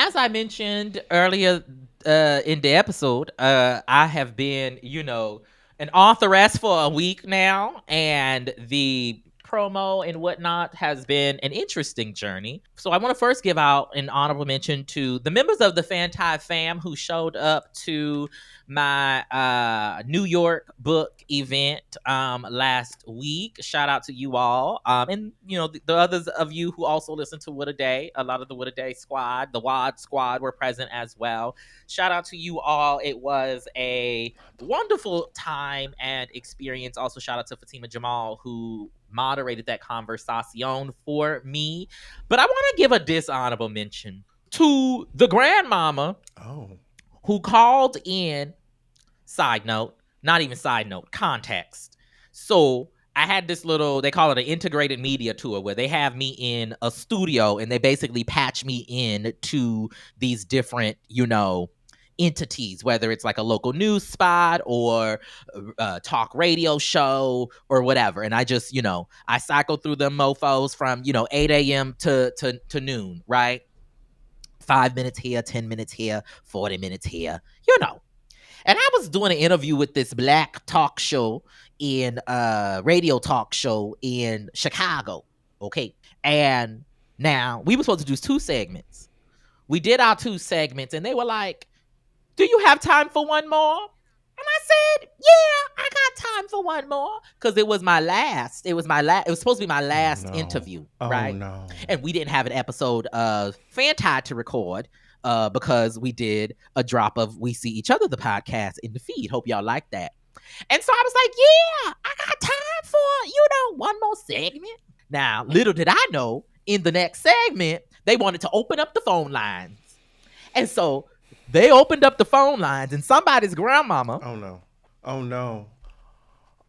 as I mentioned earlier in the episode, I have been, an authoress for a week now, and the promo and whatnot has been an interesting journey. So I want to first give out an honorable mention to the members of the FANTI fam who showed up to my New York book event last week. Shout out to you all. And the others of you who also listen to What a Day. A lot of the What a Day squad, the WAD squad were present as well. Shout out to you all. It was a wonderful time and experience. Also, shout out to Fatima Jamal, who moderated that conversation for me. But I want to give a dishonorable mention to the grandmama who called in. Side note, not even side note, context. So I had this little, they call it an integrated media tour, where they have me in a studio and they basically patch me in to these different, entities, whether it's like a local news spot or a talk radio show or whatever. And I just, I cycle through them mofos from, 8 a.m. to noon, right? 5 minutes here, 10 minutes here, 40 minutes here, And I was doing an interview with this black talk show radio talk show in Chicago. Okay. And now we were supposed to do 2 segments. We did our 2 segments and they were like, "Do you have time for one more?" And I said, "Yeah, I got time for one more." Because it was supposed to be my last interview. Right? No. And we didn't have an episode of FANTI to record. Because we did a drop of We See Each Other, the podcast, in the feed. Hope y'all like that. And so I was like, yeah, I got time for, one more segment. Now, little did I know, in the next segment, they wanted to open up the phone lines. And so they opened up the phone lines, and somebody's grandmama. Oh, no.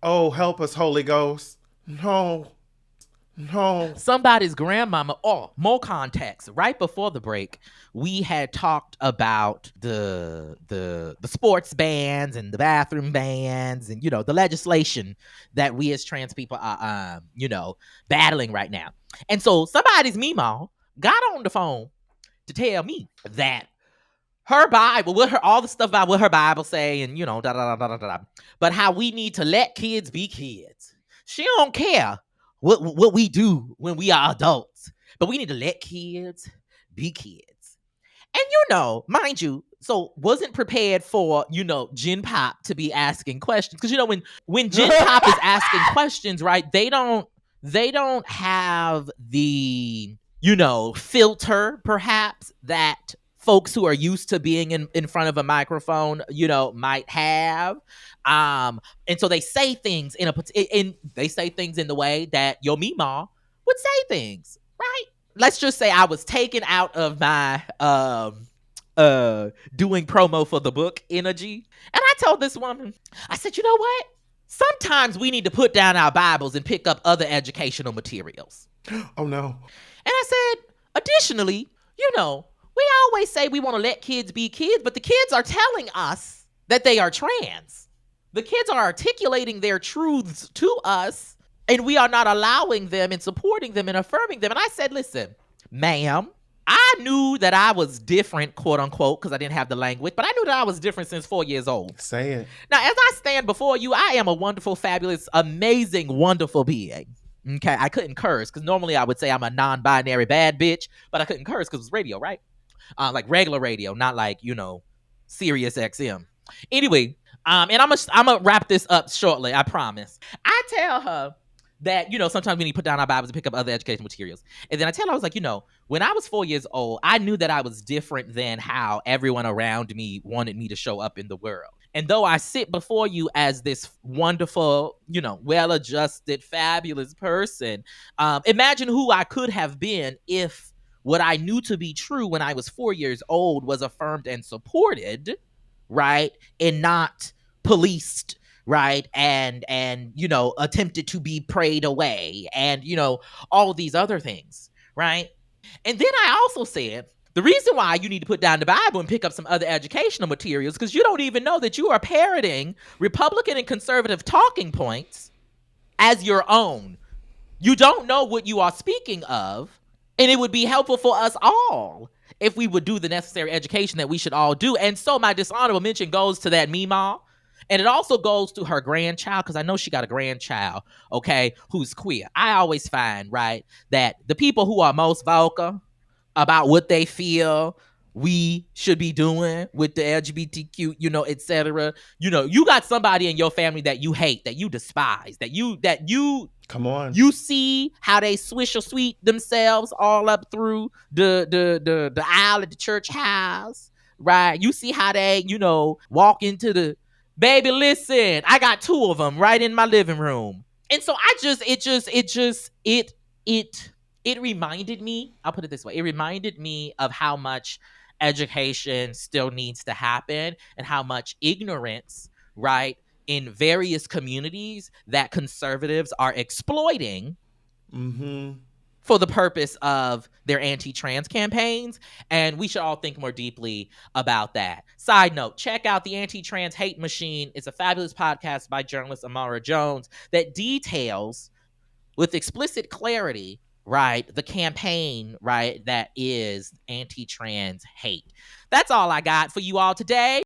Oh, help us, Holy Ghost. No. Somebody's grandmama. Oh, more context. Right before the break, we had talked about the sports bans and the bathroom bans and the legislation that we as trans people are battling right now. And so somebody's Meemaw got on the phone to tell me that her Bible, all the stuff about what her Bible say, and da da da da da da, but how we need to let kids be kids. She don't care what we do when we are adults, but we need to let kids be kids. And mind you, so wasn't prepared for Gen Pop to be asking questions, because when Gen Pop is asking questions, right? They don't have the filter perhaps that folks who are used to being in front of a microphone, might have. And so they say things in the way that your Meemaw would say things, right? Let's just say I was taken out of my doing promo for the book energy. And I told this woman, I said, you know what? Sometimes we need to put down our Bibles and pick up other educational materials. Oh, no. And I said, additionally, we always say we want to let kids be kids, but the kids are telling us that they are trans. The kids are articulating their truths to us, and we are not allowing them and supporting them and affirming them. And I said, listen, ma'am, I knew that I was different, quote unquote, because I didn't have the language, but I knew that I was different since 4 years old. Say it. Now, as I stand before you, I am a wonderful, fabulous, amazing, wonderful being. Okay, I couldn't curse, because normally I would say I'm a non-binary bad bitch, but I couldn't curse because it's radio, right? Like regular radio, not like, Sirius XM. Anyway, and I'm gonna wrap this up shortly, I promise. I tell her that, sometimes we need to put down our Bibles and pick up other educational materials. And then I tell her, I was like, when I was 4 years old, I knew that I was different than how everyone around me wanted me to show up in the world. And though I sit before you as this wonderful, well-adjusted, fabulous person, imagine who I could have been if what I knew to be true when I was 4 years old was affirmed and supported, right? And not policed, right? And attempted to be prayed away and, all of these other things, right? And then I also said, the reason why you need to put down the Bible and pick up some other educational materials, because you don't even know that you are parroting Republican and conservative talking points as your own. You don't know what you are speaking of. And it would be helpful for us all if we would do the necessary education that we should all do. And so my dishonorable mention goes to that Meemaw. And it also goes to her grandchild, because I know she got a grandchild, okay, who's queer. I always find, right, that the people who are most vocal about what they feel we should be doing with the LGBTQ, etc. You got somebody in your family that you hate, that you despise, that you Come on. you see how they swish or sweet themselves all up through the aisle at the church house, right? You see how they, walk into the baby. Listen, I got two of them right in my living room, and so it reminded me. I'll put it this way: it reminded me of how much education still needs to happen, and how much ignorance, right, in various communities that conservatives are exploiting Mm-hmm. for the purpose of their anti-trans campaigns. And we should all think more deeply about that. Side note, check out the Anti-Trans Hate Machine. It's a fabulous podcast by journalist Amara Jones that details with explicit clarity, right, the campaign, right, that is anti-trans hate. That's all I got for you all today.